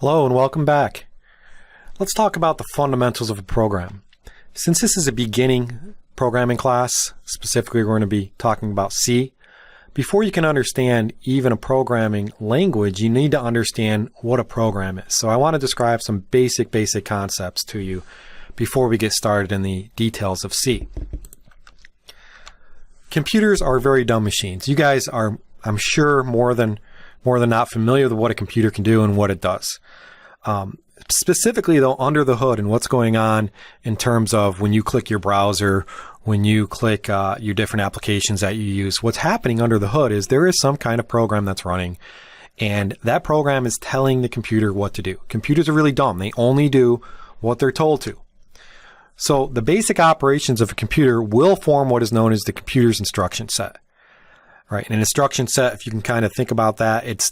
Hello and welcome back. Let's talk about the fundamentals of a program. Since this is a beginning programming class, specifically we're going to be talking about C. Before you can understand even a programming language, you need to understand what a program is. So I want to describe some basic concepts to you before we get started in the details of C. Computers are very dumb machines. You guys are, I'm sure, more than not familiar with what a computer can do and what it does. Specifically though, under the hood and what's going on in terms of when you click your browser, when you click your different applications that you use, what's happening under the hood is there is some kind of program that's running, and that program is telling the computer what to do. Computers are really dumb. They only do what they're told to. So the basic operations of a computer will form what is known as the computer's instruction set. Right, an instruction set, if you can kind of think about that, it's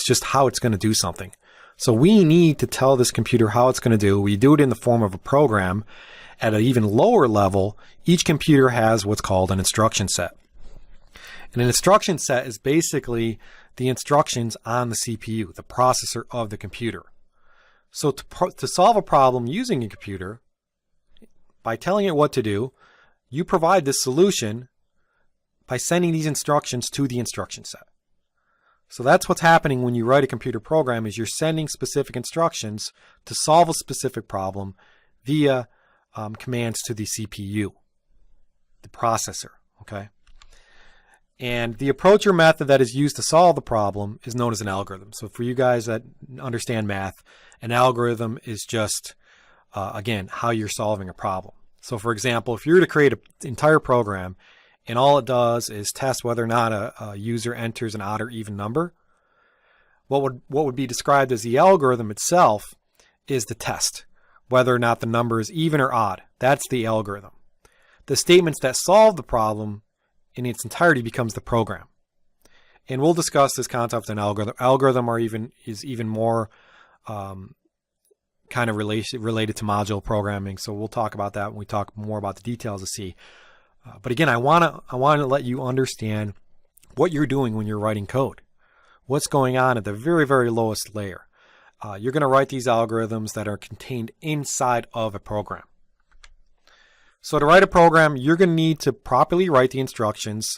just how it's going to do something. So we need to tell this computer how it's going to do. We do it in the form of a program. At an even lower level, each computer has what's called an instruction set. And an instruction set is basically the instructions on the CPU, the processor of the computer. So to solve a problem using a computer, by telling it what to do, you provide this solution by sending these instructions to the instruction set. So that's what's happening when you write a computer program, is you're sending specific instructions to solve a specific problem via commands to the CPU, the processor, okay? And the approach or method that is used to solve the problem is known as an algorithm. So for you guys that understand math, an algorithm is just, again, how you're solving a problem. So for example, if you were to create an entire program and all it does is test whether or not a user enters an odd or even number, what would be described as the algorithm itself is the test, whether or not the number is even or odd. That's the algorithm. The statements that solve the problem in its entirety becomes the program. And we'll discuss this concept in algorithm. Algorithm is even more kind of related to module programming. So we'll talk about that when we talk more about the details of C. But again, I want to let you understand what you're doing when you're writing code. What's going on at the very, very lowest layer. You're going to write these algorithms that are contained inside of a program. So to write a program, you're going to need to properly write the instructions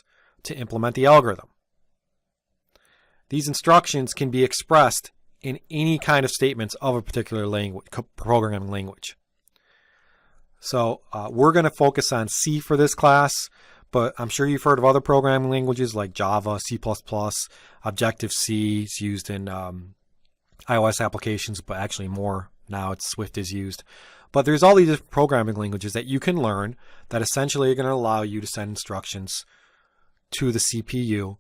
to implement the algorithm. These instructions can be expressed in any kind of statements of a particular language, programming language. So we're going to focus on C for this class, but I'm sure you've heard of other programming languages like Java, C++, Objective-C is used in iOS applications, but actually more now. It's Swift is used. But there's all these different programming languages that you can learn that essentially are going to allow you to send instructions to the CPU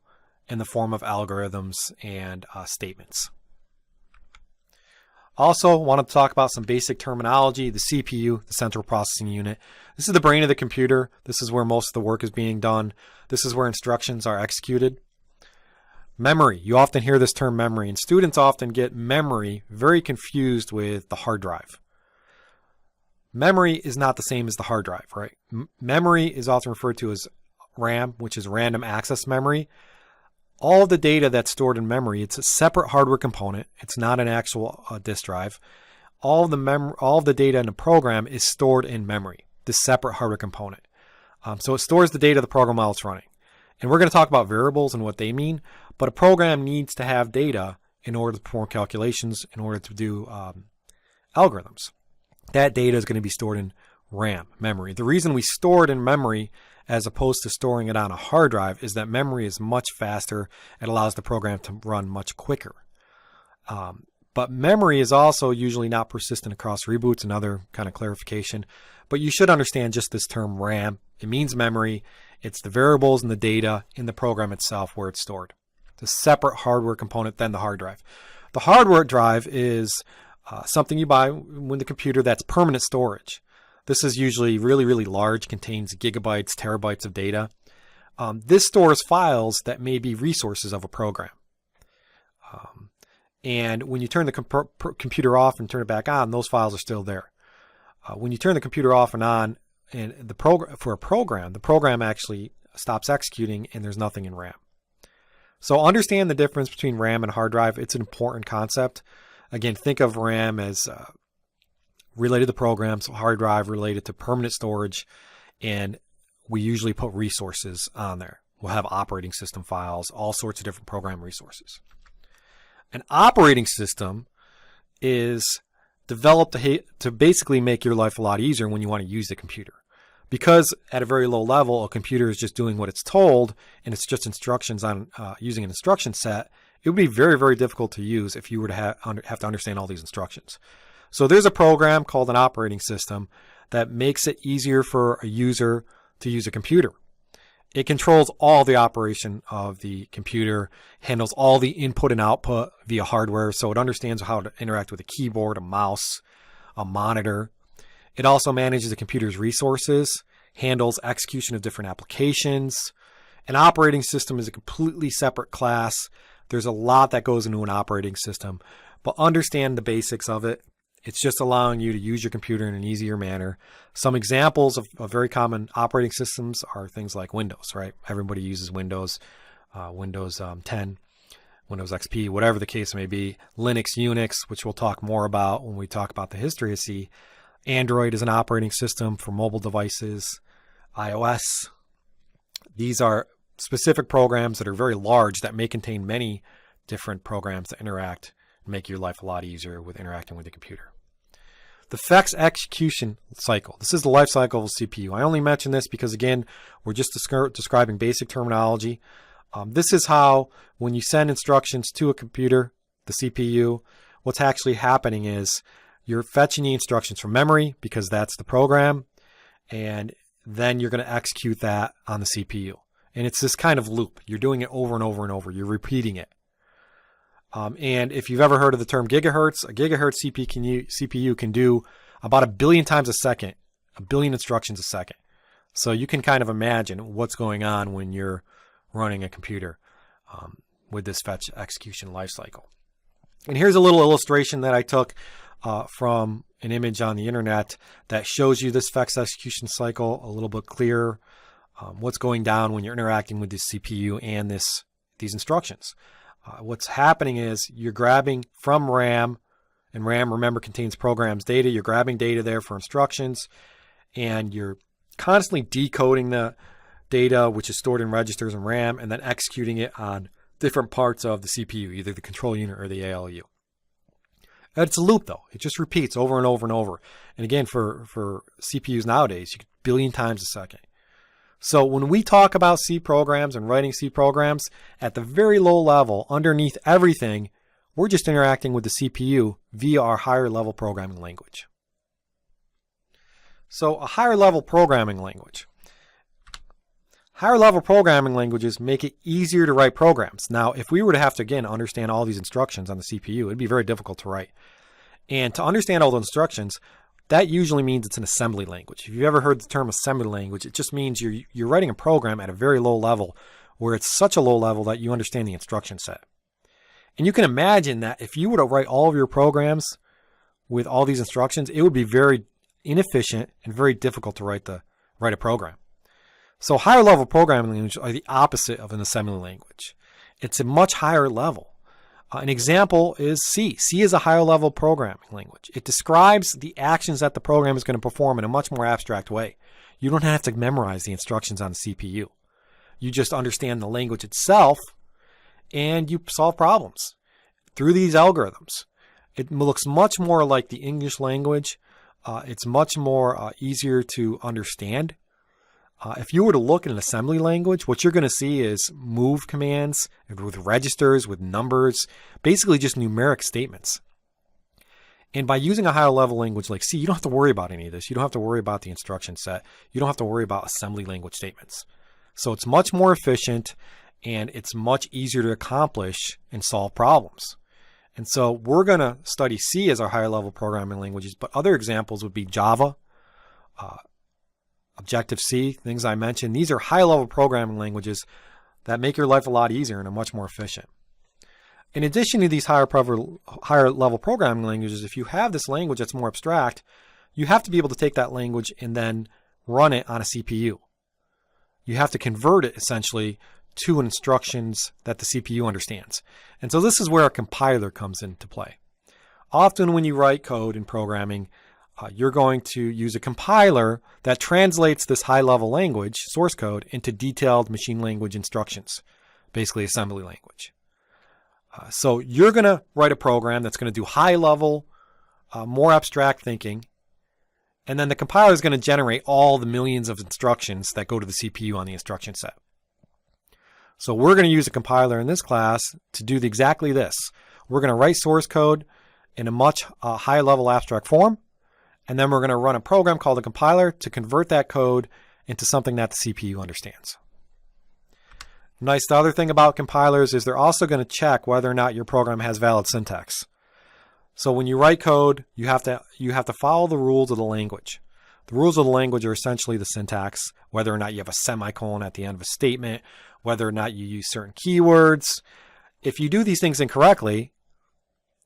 in the form of algorithms and statements. Also, want to talk about some basic terminology. The CPU, the central processing unit. This is the brain of the computer. This is where most of the work is being done. This is where instructions are executed. Memory. You often hear this term memory, and students often get memory very confused with the hard drive. Memory is not the same as the hard drive, right? Memory is often referred to as RAM, which is random access memory. All of the data that's stored in memory, it's a separate hardware component. It's not an actual disk drive. All of the data in a program is stored in memory, this separate hardware component. So it stores the data of the program while it's running. And we're going to talk about variables and what they mean, but a program needs to have data in order to perform calculations, in order to do algorithms. That data is going to be stored in RAM, memory. The reason we store it in memory as opposed to storing it on a hard drive is that memory is much faster. It allows the program to run much quicker. But memory is also usually not persistent across reboots, and other kind of clarification. But you should understand just this term RAM. It means memory. It's the variables and the data in the program itself where it's stored. It's a separate hardware component than the hard drive. The hardware drive is something you buy with the computer that's permanent storage. This is usually really, really large, contains gigabytes, terabytes of data. This stores files that may be resources of a program. And when you turn the computer off and turn it back on, those files are still there. When you turn the computer off and on, and the program actually stops executing and there's nothing in RAM. So understand the difference between RAM and hard drive. It's an important concept. Again, think of RAM as related to programs, hard drive related to permanent storage, and we usually put resources on there. We'll have operating system files, all sorts of different program resources. An operating system is developed to basically make your life a lot easier when you want to use the computer. Because at a very low level, a computer is just doing what it's told, and it's just instructions on using an instruction set, it would be very, very difficult to use if you were to have to understand all these instructions. So there's a program called an operating system that makes it easier for a user to use a computer. It controls all the operation of the computer, handles all the input and output via hardware, so it understands how to interact with a keyboard, a mouse, a monitor. It also manages the computer's resources, handles execution of different applications. An operating system is a completely separate class. There's a lot that goes into an operating system, but understand the basics of it. It's just allowing you to use your computer in an easier manner. Some examples of very common operating systems are things like Windows, right? Everybody uses Windows, Windows 10, Windows XP, whatever the case may be. Linux, Unix, which we'll talk more about when we talk about the history of C. Android is an operating system for mobile devices. iOS. These are specific programs that are very large that may contain many different programs that interact and make your life a lot easier with interacting with the computer. The FEX execution cycle. This is the life cycle of a CPU. I only mention this because, again, we're just describing basic terminology. This is how, when you send instructions to a computer, the CPU, what's actually happening is you're fetching the instructions from memory because that's the program, and then you're going to execute that on the CPU. And it's this kind of loop. You're doing it over and over and over. You're repeating it. And if you've ever heard of the term gigahertz, a gigahertz CPU can do about 1 billion times a second, 1 billion instructions a second. So you can kind of imagine what's going on when you're running a computer with this fetch execution lifecycle. And here's a little illustration that I took from an image on the internet that shows you this FEX execution cycle a little bit clearer, what's going down when you're interacting with the CPU and these instructions. What's happening is you're grabbing from RAM, and RAM, remember, contains programs data. You're grabbing data there for instructions, and you're constantly decoding the data, which is stored in registers in RAM, and then executing it on different parts of the CPU, either the control unit or the ALU. It's a loop, though. It just repeats over and over and over. And again, for CPUs nowadays, you get 1 billion times a second. So when we talk about C programs and writing C programs, at the very low level, underneath everything, we're just interacting with the CPU via our higher level programming language. So a higher level programming language. Higher level programming languages make it easier to write programs. Now, if we were to have to, again, understand all these instructions on the CPU, it'd be very difficult to write. And to understand all the instructions, that usually means it's an assembly language. If you've ever heard the term assembly language, it just means you're writing a program at a very low level where it's such a low level that you understand the instruction set. And you can imagine that if you were to write all of your programs with all these instructions, it would be very inefficient and very difficult to write a program. So higher level programming languages are the opposite of an assembly language. It's a much higher level. An example is C. C is a higher level programming language. It describes the actions that the program is going to perform in a much more abstract way. You don't have to memorize the instructions on the CPU. You just understand the language itself and you solve problems through these algorithms. It looks much more like the English language. It's much more easier to understand. If you were to look at an assembly language, what you're going to see is move commands with registers, with numbers, basically just numeric statements. And by using a higher level language like C, you don't have to worry about any of this. You don't have to worry about the instruction set. You don't have to worry about assembly language statements. So it's much more efficient and it's much easier to accomplish and solve problems. And so we're going to study C as our higher level programming languages, but other examples would be Java, Objective-C, things I mentioned. These are high-level programming languages that make your life a lot easier and are much more efficient. In addition to these higher-level programming languages, if you have this language that's more abstract, you have to be able to take that language and then run it on a CPU. You have to convert it, essentially, to instructions that the CPU understands. And so this is where a compiler comes into play. Often when you write code in programming, you're going to use a compiler that translates this high-level language, source code, into detailed machine language instructions, basically assembly language. So you're going to write a program that's going to do high-level, more abstract thinking, and then the compiler is going to generate all the millions of instructions that go to the CPU on the instruction set. So we're going to use a compiler in this class to do exactly this. We're going to write source code in a much high-level abstract form, and then we're going to run a program called a compiler to convert that code into something that the CPU understands. Nice. The other thing about compilers is they're also going to check whether or not your program has valid syntax. So when you write code, you have to follow the rules of the language. The rules of the language are essentially the syntax, whether or not you have a semicolon at the end of a statement, whether or not you use certain keywords. If you do these things incorrectly,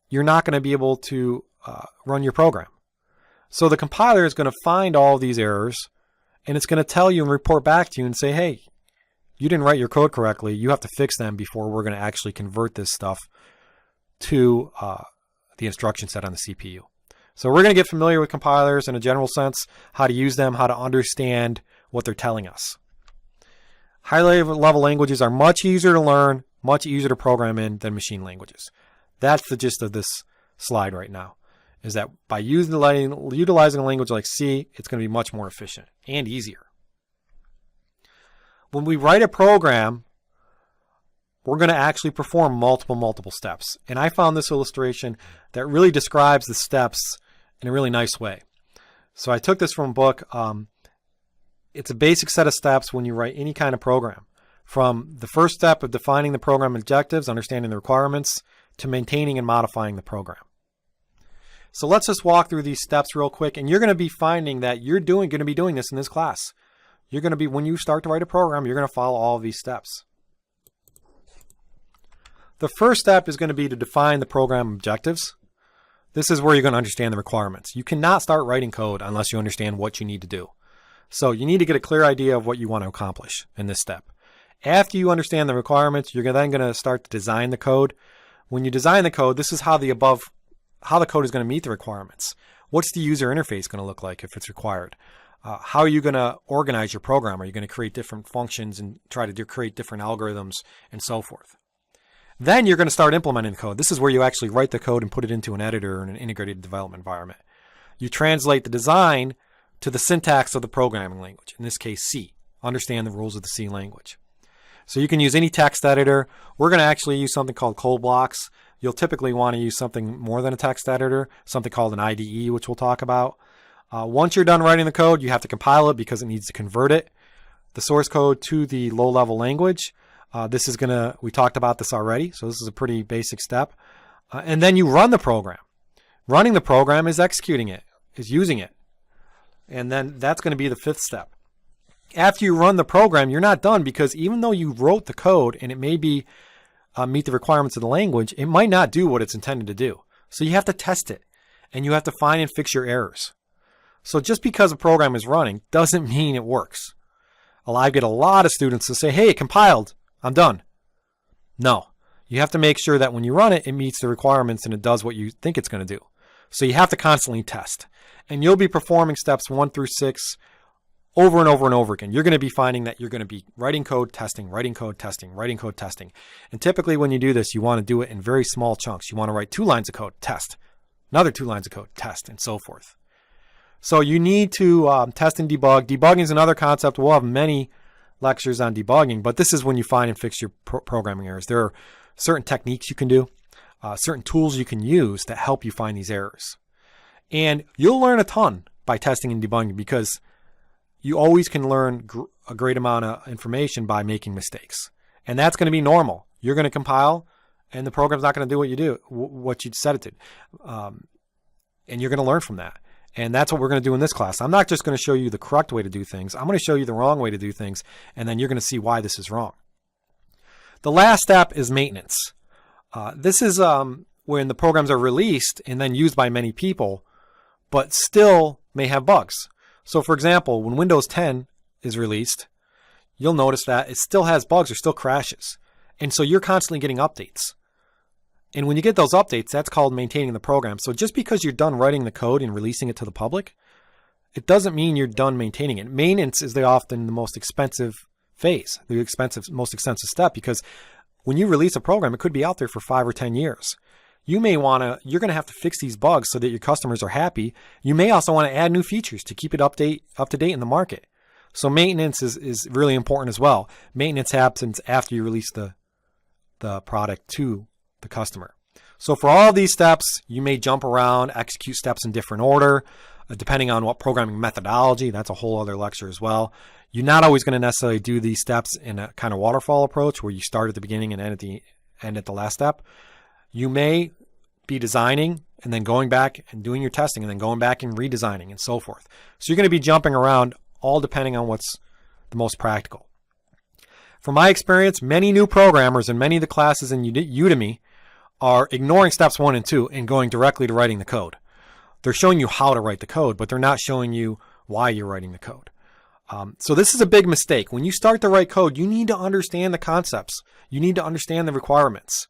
you're not going to be able to run your program. So the compiler is going to find all of these errors, and it's going to tell you and report back to you and say, hey, you didn't write your code correctly. You have to fix them before we're going to actually convert this stuff to the instruction set on the CPU. So we're going to get familiar with compilers in a general sense, how to use them, how to understand what they're telling us. High-level languages are much easier to learn, much easier to program in than machine languages. That's the gist of this slide right now, is that by utilizing a language like C, it's going to be much more efficient and easier. When we write a program, we're going to actually perform multiple steps. And I found this illustration that really describes the steps in a really nice way. So I took this from a book. It's a basic set of steps when you write any kind of program. From the first step of defining the program objectives, understanding the requirements, to maintaining and modifying the program. So let's just walk through these steps real quick, and you're going to be finding that you're going to be doing this in this class. You're going to be, when you start to write a program, you're going to follow all of these steps. The first step is going to be to define the program objectives. This is where you're going to understand the requirements. You cannot start writing code unless you understand what you need to do. So you need to get a clear idea of what you want to accomplish in this step. After you understand the requirements, you're then going to start to design the code. When you design the code, this is how the code is going to meet the requirements. What's the user interface going to look like if it's required? How are you going to organize your program? Are you going to create different functions and try to create different algorithms and so forth? Then you're going to start implementing the code. This is where you actually write the code and put it into an editor in an integrated development environment. You translate the design to the syntax of the programming language, in this case C. Understand the rules of the C language. So you can use any text editor. We're going to actually use something called code blocks. You'll typically want to use something more than a text editor, something called an IDE, which we'll talk about. Once you're done writing the code, you have to compile it because it needs to convert it, the source code, to the low-level language. We talked about this already, so this is a pretty basic step. And then you run the program. Running the program is executing it, is using it. And then that's going to be the fifth step. After you run the program, you're not done, because even though you wrote the code and it may be meet the requirements of the language, it might not do what it's intended to do. So you have to test it, and you have to find and fix your errors. So just because a program is running doesn't mean it works. I get a lot of students to say, hey, it compiled, I'm done. No, you have to make sure that when you run it, it meets the requirements and it does what you think it's going to do. So you have to constantly test. And you'll be performing steps 1 through 6 over and over and over again. You're going to be finding that you're going to be writing code, testing, writing code, testing, writing code, testing. And typically when you do this, you want to do it in very small chunks. You want to write 2 lines of code, test, another 2 lines of code, test, and so forth. So you need to test and debug. Debugging is another concept. We'll have many lectures on debugging, but this is when you find and fix your programming errors. There are certain techniques you can do, certain tools you can use that help you find these errors. And you'll learn a ton by testing and debugging, because you always can learn a great amount of information by making mistakes. And that's going to be normal. You're going to compile, and the program's not going to do what you set it to. And you're going to learn from that. And that's what we're going to do in this class. I'm not just going to show you the correct way to do things. I'm going to show you the wrong way to do things, and then you're going to see why this is wrong. The last step is maintenance. This is when the programs are released and then used by many people, but still may have bugs. So for example, when Windows 10 is released, you'll notice that it still has bugs or still crashes. And so you're constantly getting updates. And when you get those updates, that's called maintaining the program. So just because you're done writing the code and releasing it to the public, it doesn't mean you're done maintaining it. Maintenance is often the most expensive phase, the most expensive step, because when you release a program, it could be out there for 5 or 10 years. You're going to have to fix these bugs so that your customers are happy. You may also want to add new features to keep it up to date in the market. So maintenance is really important as well. Maintenance happens after you release the product to the customer. So for all of these steps, you may jump around, execute steps in different order, depending on what programming methodology. That's a whole other lecture as well. You're not always going to necessarily do these steps in a kind of waterfall approach where you start at the beginning and end at the last step. You may be designing and then going back and doing your testing and then going back and redesigning and so forth. So you're going to be jumping around, all depending on what's the most practical. From my experience, many new programmers and many of the classes in Udemy are ignoring steps 1 and 2 and going directly to writing the code. They're showing you how to write the code, but they're not showing you why you're writing the code. So this is a big mistake. When you start to write code, you need to understand the concepts. You need to understand the requirements.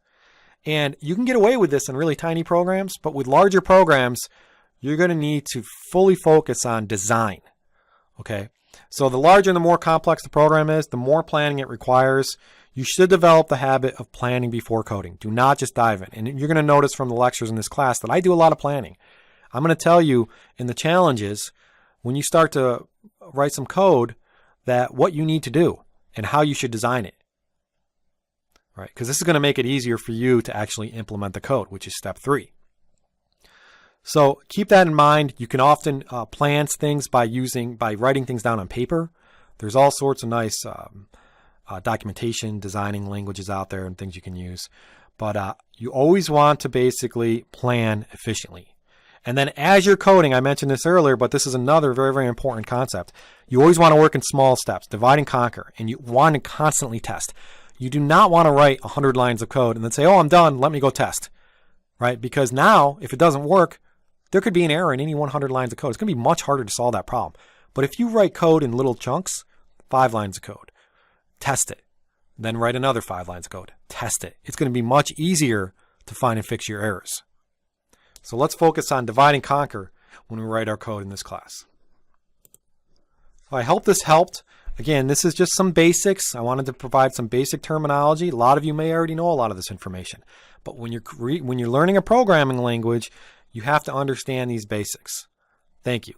And you can get away with this in really tiny programs, but with larger programs, you're going to need to fully focus on design. Okay? So the larger and the more complex the program is, the more planning it requires. You should develop the habit of planning before coding. Do not just dive in. And you're going to notice from the lectures in this class that I do a lot of planning. I'm going to tell you in the challenges, when you start to write some code, that what you need to do and how you should design it. Right? Because this is going to make it easier for you to actually implement the code, which is step 3. So keep that in mind. You can often plan things by writing things down on paper. There's all sorts of nice documentation, designing languages out there and things you can use. But you always want to basically plan efficiently. And then as you're coding, I mentioned this earlier, but this is another very, very important concept. You always want to work in small steps, divide and conquer, and you want to constantly test. You do not want to write 100 lines of code and then say, oh, I'm done, let me go test. Right? Because now, if it doesn't work, there could be an error in any 100 lines of code. It's going to be much harder to solve that problem. But if you write code in little chunks, 5 lines of code, test it. Then write another 5 lines of code, test it. It's going to be much easier to find and fix your errors. So let's focus on divide and conquer when we write our code in this class. Well, I hope this helped. Again, this is just some basics. I wanted to provide some basic terminology. A lot of you may already know a lot of this information. But when you're learning a programming language, you have to understand these basics. Thank you.